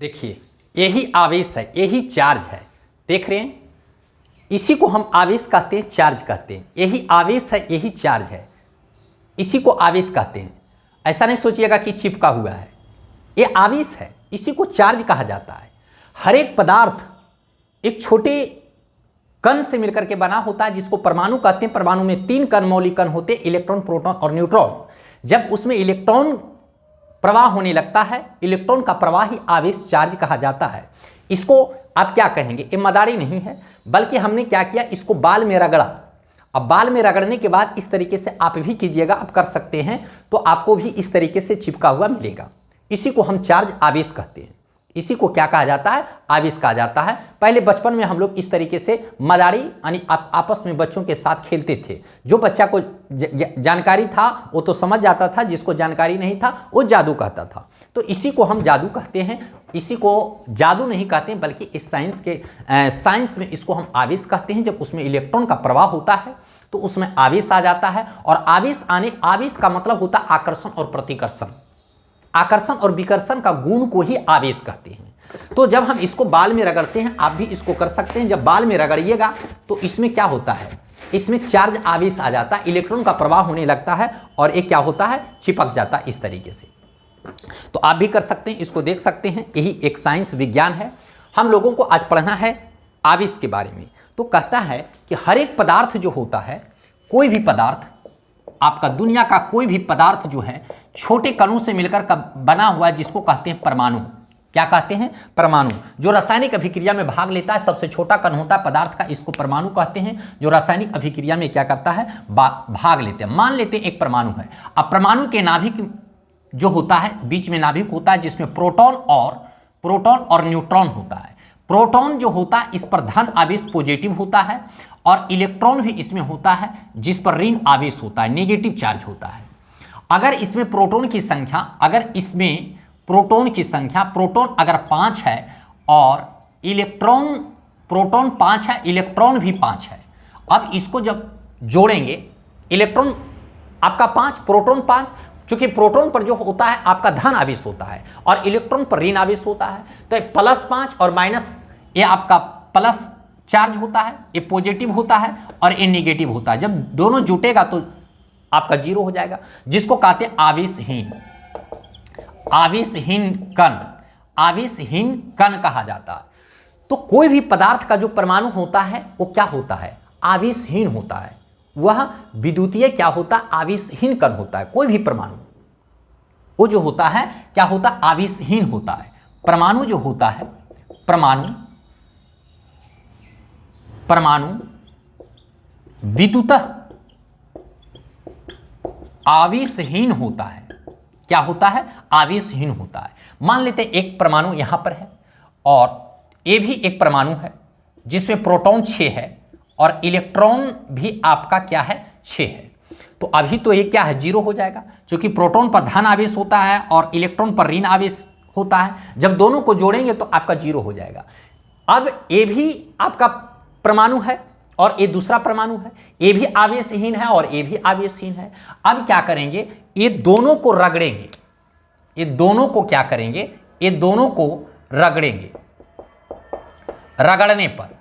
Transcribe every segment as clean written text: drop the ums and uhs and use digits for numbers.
देखिए यही आवेश है, यही चार्ज है। देख रहे हैं, इसी को हम आवेश कहते हैं, चार्ज कहते हैं। यही आवेश है, यही चार्ज है, इसी को आवेश कहते हैं। ऐसा नहीं सोचिएगा कि चिपका हुआ है, ये आवेश है, इसी को चार्ज कहा जाता है। हर एक पदार्थ एक छोटे कण से मिलकर के बना होता है, जिसको परमाणु कहते हैं। परमाणु में 3 कण मौलिक कण होते हैं, इलेक्ट्रॉन, प्रोटॉन और न्यूट्रॉन। जब उसमें इलेक्ट्रॉन प्रवाह होने लगता है, इलेक्ट्रॉन का प्रवाह ही आवेश, चार्ज कहा जाता है। इसको आप क्या कहेंगे, ये मदारी नहीं है, बल्कि हमने क्या किया, इसको बाल में रगड़ा। अब बाल में रगड़ने के बाद इस तरीके से आप भी कीजिएगा, आप कर सकते हैं, तो आपको भी इस तरीके से चिपका हुआ मिलेगा। इसी को हम चार्ज आवेश कहते हैं। इसी को क्या कहा जाता है, आवेश कहा जाता है। पहले बचपन में हम लोग इस तरीके से मदारी यानी आपस में बच्चों के साथ खेलते थे। जो बच्चा को जानकारी था वो तो समझ जाता था, जिसको जानकारी नहीं था वो जादू कहता था। तो इसी को हम जादू कहते हैं। इसी को जादू नहीं कहते हैं, बल्कि इस साइंस में इसको हम आवेश कहते हैं। जब उसमें इलेक्ट्रॉन का प्रवाह होता है तो उसमें आवेश आ जाता है। और आवेश का मतलब होता है आकर्षण और प्रतिकर्षण। आकर्षण और विकर्षण का गुण को ही आवेश कहते हैं। तो जब हम इसको बाल में रगड़ते हैं, आप भी इसको कर सकते हैं। जब बाल में रगड़िएगा तो इसमें क्या होता है, इसमें चार्ज आवेश आ जाता है, इलेक्ट्रॉन का प्रवाह होने लगता है और एक क्या होता है, चिपक जाता है इस तरीके से। तो आप भी कर सकते हैं, इसको देख सकते हैं। यही एक साइंस, विज्ञान है। हम लोगों को आज पढ़ना है आवेश के बारे में। तो कहता है कि हर एक पदार्थ जो होता है, कोई भी पदार्थ, आपका दुनिया का कोई भी पदार्थ जो है छोटे कणों से मिलकर का बना हुआ है, जिसको कहते हैं परमाणु। क्या कहते हैं, परमाणु। जो रासायनिक अभिक्रिया में भाग लेता है, सबसे छोटा कण होता है पदार्थ का, इसको परमाणु कहते हैं। जो रासायनिक अभिक्रिया में क्या करता है, भाग लेते हैं। मान लेते हैं एक परमाणु है। अब परमाणु के नाभिक जो होता है, बीच में नाभिक होता है, जिसमें प्रोटॉन और न्यूट्रॉन होता है। प्रोटॉन जो होता है, इस पर धन आवेश पॉजिटिव होता है, और इलेक्ट्रॉन भी इसमें होता है, जिस पर ऋण आवेश होता है, नेगेटिव चार्ज होता है। अगर इसमें प्रोटॉन की संख्या, प्रोटॉन अगर 5 है और प्रोटॉन 5 है, इलेक्ट्रॉन भी 5 है। अब इसको जब जोड़ेंगे, इलेक्ट्रॉन आपका 5, प्रोटॉन 5, क्योंकि प्रोटॉन पर जो होता है आपका धन आवेश होता है और इलेक्ट्रॉन पर ऋण आवेश होता है। तो +5 और माइनस, ये आपका प्लस चार्ज होता है, ये पॉजिटिव होता है और ये नेगेटिव होता है। जब दोनों जुटेगा तो आपका 0 हो जाएगा, जिसको कहते हैं आवेशहीन कण कहा जाता है। तो कोई भी पदार्थ का जो परमाणु होता है वो क्या होता है, आवेशहीन होता है। वह विद्युतीय क्या होता है, आवेशहीन कण होता है। कोई भी परमाणु वो जो होता है क्या होता है, आवेशहीन होता है। परमाणु जो होता है, परमाणु विद्युतः आवेशहीन होता है। क्या होता है, आवेशहीन होता है। मान लेते हैं एक परमाणु यहां पर है और ये भी एक परमाणु है, जिसमें प्रोटॉन 6 है और इलेक्ट्रॉन भी आपका क्या है, 6 है। तो अभी तो ये क्या है, 0 हो जाएगा, क्योंकि प्रोटॉन पर धन आवेश होता है और इलेक्ट्रॉन पर ऋण आवेश होता है। जब दोनों को जोड़ेंगे तो आपका 0 हो जाएगा। अब ये भी आपका परमाणु है और ये दूसरा परमाणु है, ये भी आवेशहीन है और ये भी आवेशहीन है। अब क्या करेंगे, ये दोनों को रगड़ेंगे। ये दोनों को क्या करेंगे, ये दोनों को रगड़ेंगे। रगड़ने पर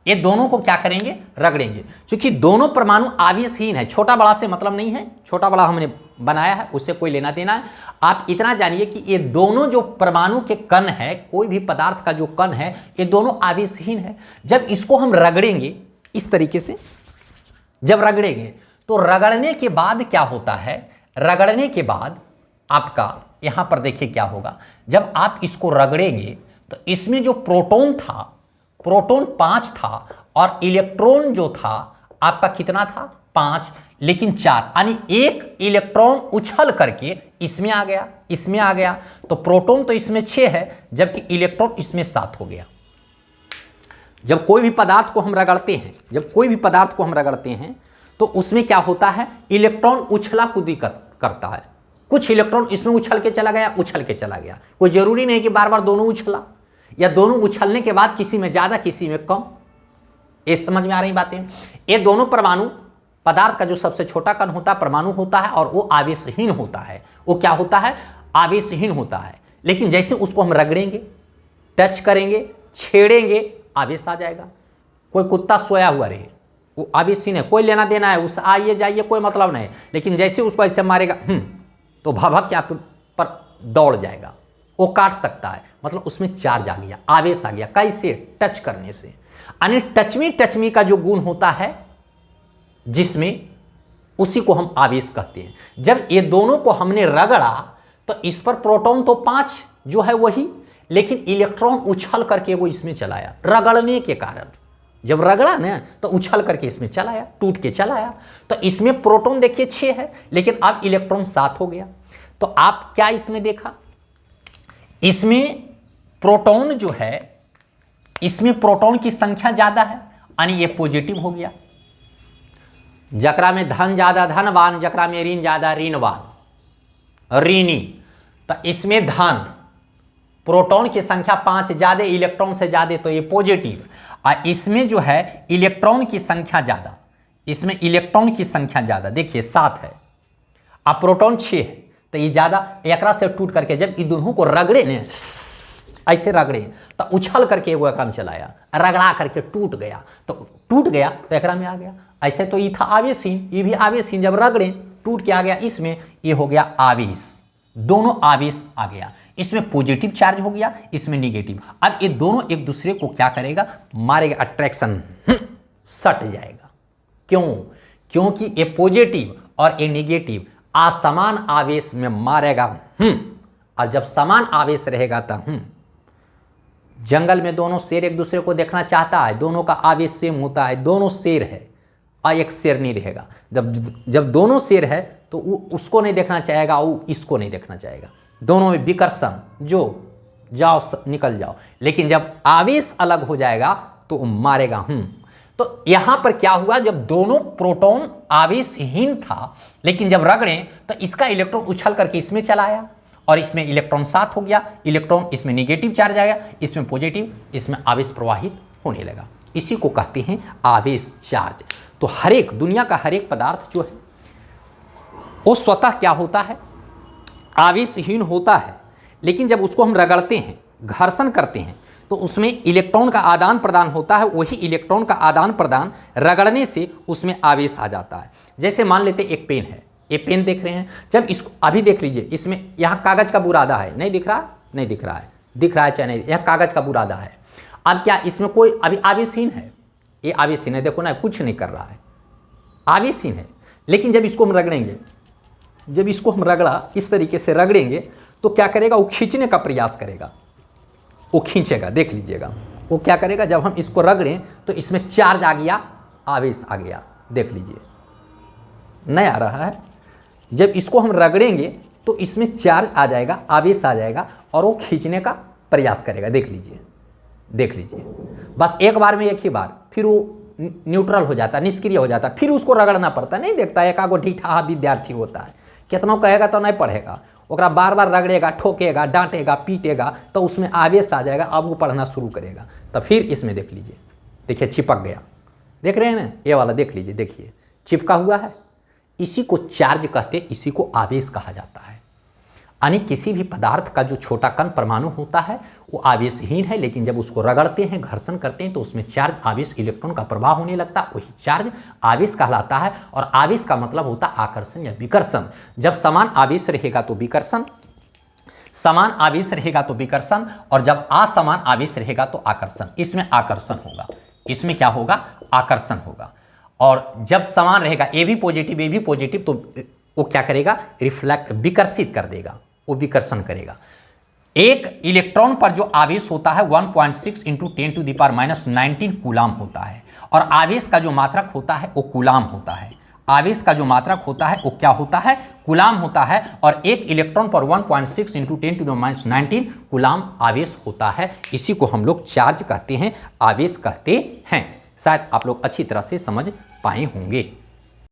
ये दोनों को क्या करेंगे, रगड़ेंगे। क्योंकि दोनों परमाणु आवेशहीन है, छोटा बड़ा से मतलब नहीं है, छोटा बड़ा हमने बनाया है, उससे कोई लेना देना है। आप इतना जानिए कि ये दोनों जो परमाणु के कण है, कोई भी पदार्थ का जो कण है, ये दोनों आवेशहीन है। जब इसको हम रगड़ेंगे इस तरीके से, जब रगड़ेंगे तो रगड़ने के बाद क्या होता है, रगड़ने के बाद आपका यहां पर देखिए क्या होगा। जब आप इसको रगड़ेंगे तो इसमें जो प्रोटॉन था, प्रोटॉन 5 था और इलेक्ट्रॉन जो था आपका कितना था, 5, लेकिन 4, यानी एक इलेक्ट्रॉन उछल करके इसमें आ गया, इसमें आ गया। तो प्रोटॉन तो इसमें 6 है, जबकि इलेक्ट्रॉन इसमें 7 हो गया। जब कोई भी पदार्थ को हम रगड़ते हैं, तो उसमें क्या होता है, इलेक्ट्रॉन उछला कूदी करता है। कुछ इलेक्ट्रॉन इसमें उछल के चला गया। कोई जरूरी नहीं कि बार बार दोनों उछला, या दोनों उछलने के बाद किसी में ज्यादा किसी में कम। ये समझ में आ रही बातें। ये दोनों परमाणु, पदार्थ का जो सबसे छोटा कण होता है परमाणु होता है, और वो आवेशहीन होता है। वो क्या होता है, आवेशहीन होता है। लेकिन जैसे उसको हम रगड़ेंगे टच करेंगे, छेड़ेंगे, आवेश आ जाएगा। कोई कुत्ता सोया हुआ रहे, वो आवेशहीन है, कोई लेना देना है, उस आइए जाइए कोई मतलब नहीं, लेकिन जैसे उसको ऐसे मारेगा तो भभक के आप पर दौड़ जाएगा, वो काट सकता है, मतलब उसमें चार्ज आ गया, आवेश आ गया। कैसे? टच करने से। यानी टचमी का जो गुण होता है जिसमें, उसी को हम आवेश कहते हैं। जब ये दोनों को हमने रगड़ा तो इस पर प्रोटॉन तो 5 जो है वही, लेकिन इलेक्ट्रॉन उछल करके वो इसमें चलाया, रगड़ने के कारण। जब रगड़ा ना तो उछल करके इसमें चलाया, टूट के चलाया। तो इसमें प्रोटॉन देखिए 6 है, लेकिन अब इलेक्ट्रॉन 7 हो गया। तो आप क्या इसमें देखा, इसमें प्रोटॉन जो है, इसमें प्रोटॉन की संख्या ज्यादा है, यानी ये पॉजिटिव हो गया। जकरा में धन ज्यादा धनवान, जकरा में ऋण ज्यादा ऋणवान, ऋणी। तो इसमें धन, प्रोटॉन की संख्या 5 ज्यादा, इलेक्ट्रॉन से ज्यादा, तो ये पॉजिटिव। और इसमें जो है इलेक्ट्रॉन की संख्या ज्यादा, इसमें इलेक्ट्रॉन की संख्या ज्यादा, देखिए 7 है, अब प्रोटॉन 6 है, तो ये ज्यादा। एकरा से टूट करके जब इन दोनों को रगड़े ने, ऐसे रगड़े तो उछल करके वो एकरा में चलाया, रगड़ा करके टूट गया, तो टूट गया तो एकरा में आ गया। ऐसे तो ये था आवेशहीन, ये भी आवेशहीन, जब रगड़े टूट के आ गया, इसमें ये हो गया आवेश। दोनों आवेश आ गया, इसमें पॉजिटिव चार्ज हो गया, इसमें निगेटिव। अब ये दोनों एक दूसरे को क्या करेगा, मारेगा, अट्रैक्शन, सट जाएगा। क्यों? क्योंकि ये पॉजिटिव और ये निगेटिव असमान आवेश में मारेगा। और जब समान आवेश रहेगा तो जंगल में दोनों शेर एक दूसरे को देखना चाहता है, दोनों का आवेश सेम होता है, दोनों शेर है और एक शेर नहीं रहेगा। जब दोनों शेर है तो वो उसको नहीं देखना चाहेगा, वो इसको नहीं देखना चाहेगा, दोनों में विकर्षण, जो जाओ निकल जाओ। लेकिन जब आवेश अलग हो जाएगा तो वो मारेगा। तो यहां पर क्या हुआ, जब दोनों प्रोटॉन आवेशहीन था, लेकिन जब रगड़े तो इसका इलेक्ट्रॉन उछल करके इसमें चलाया और इसमें इलेक्ट्रॉन 7 हो गया, इलेक्ट्रॉन इसमें निगेटिव चार्ज आया, इसमें पॉजिटिव, इसमें आवेश प्रवाहित होने लगा। इसी को कहते हैं आवेश चार्ज। तो हर एक दुनिया का हर एक पदार्थ जो है वो स्वतः क्या होता है, आवेशहीन होता है, लेकिन जब उसको हम रगड़ते हैं, घर्षण करते हैं, तो उसमें इलेक्ट्रॉन का आदान प्रदान होता है। वही इलेक्ट्रॉन का आदान प्रदान रगड़ने से उसमें आवेश आ जाता है। जैसे मान लेते एक पेन है, ये पेन देख रहे हैं, जब इसको अभी देख लीजिए, इसमें यहाँ कागज का बुरादा है, नहीं दिख रहा, नहीं दिख रहा है, दिख रहा है चाहे नहीं, यहाँ कागज का बुरादा है। अब क्या इसमें कोई अभी आवेशहीन है, ये आवेशहीन है, देखो ना कुछ नहीं कर रहा है, आवेशहीन है। लेकिन जब इसको हम रगड़ेंगे, जब इसको हम रगड़ा इस तरीके से रगड़ेंगे तो क्या करेगा, वो खींचने का प्रयास करेगा, वो खींचेगा, देख लीजिएगा वो क्या करेगा। जब हम इसको रगड़ें तो इसमें चार्ज आ गया, आवेश आ गया, देख लीजिए, नहीं आ रहा है। जब इसको हम रगड़ेंगे तो इसमें चार्ज आ जाएगा, आवेश आ जाएगा और वो खींचने का प्रयास करेगा, देख लीजिए, देख लीजिए। बस एक बार में, एक ही बार, फिर वो न्यूट्रल हो जाता, निष्क्रिय हो जाता, फिर उसको रगड़ना पड़ता, नहीं देखता। एक आगो ढीठा विद्यार्थी होता है, कितनों कहेगा तो नहीं पढ़ेगा, ओकरा बार बार रगड़ेगा, ठोकेगा, डांटेगा, पीटेगा, तो उसमें आवेश आ जाएगा, अब वो पढ़ना शुरू करेगा। तो फिर इसमें देख लीजिए, देखिए चिपक गया, देख रहे हैं ना, ये वाला देख लीजिए, देखिए चिपका हुआ है। इसी को चार्ज कहते, इसी को आवेश कहा जाता है। यानी किसी भी पदार्थ का जो छोटा कण परमाणु होता है वो आवेशहीन है, लेकिन जब उसको रगड़ते हैं, घर्षण करते हैं, तो उसमें चार्ज, आवेश, इलेक्ट्रॉन का प्रवाह होने लगता है, वही चार्ज आवेश कहलाता है। और आवेश का मतलब होता है आकर्षण या विकर्षण। जब समान आवेश रहेगा तो विकर्षण, समान आवेश रहेगा तो विकर्षण, और जब असमान आवेश रहेगा तो आकर्षण। इसमें आकर्षण होगा, इसमें क्या होगा, आकर्षण होगा। और जब समान रहेगा, ए भी पॉजिटिव, ए भी पॉजिटिव, तो वो क्या करेगा, रिफ्लेक्ट, विकर्षित कर देगा, वो विकर्षण करेगा। एक इलेक्ट्रॉन पर जो आवेश होता है 1.6 × 10⁻⁻19 कूलाम होता है, और आवेश का जो मात्रक होता है वो कूलाम होता है। आवेश का जो मात्रक होता है वो क्या होता है, कूलाम होता है। और एक इलेक्ट्रॉन पर 1.6 × 10⁻19 कूलाम आवेश होता है। इसी को हम लोग चार्ज कहते हैं, आवेश कहते हैं। शायद आप लोग अच्छी तरह से समझ पाए होंगे।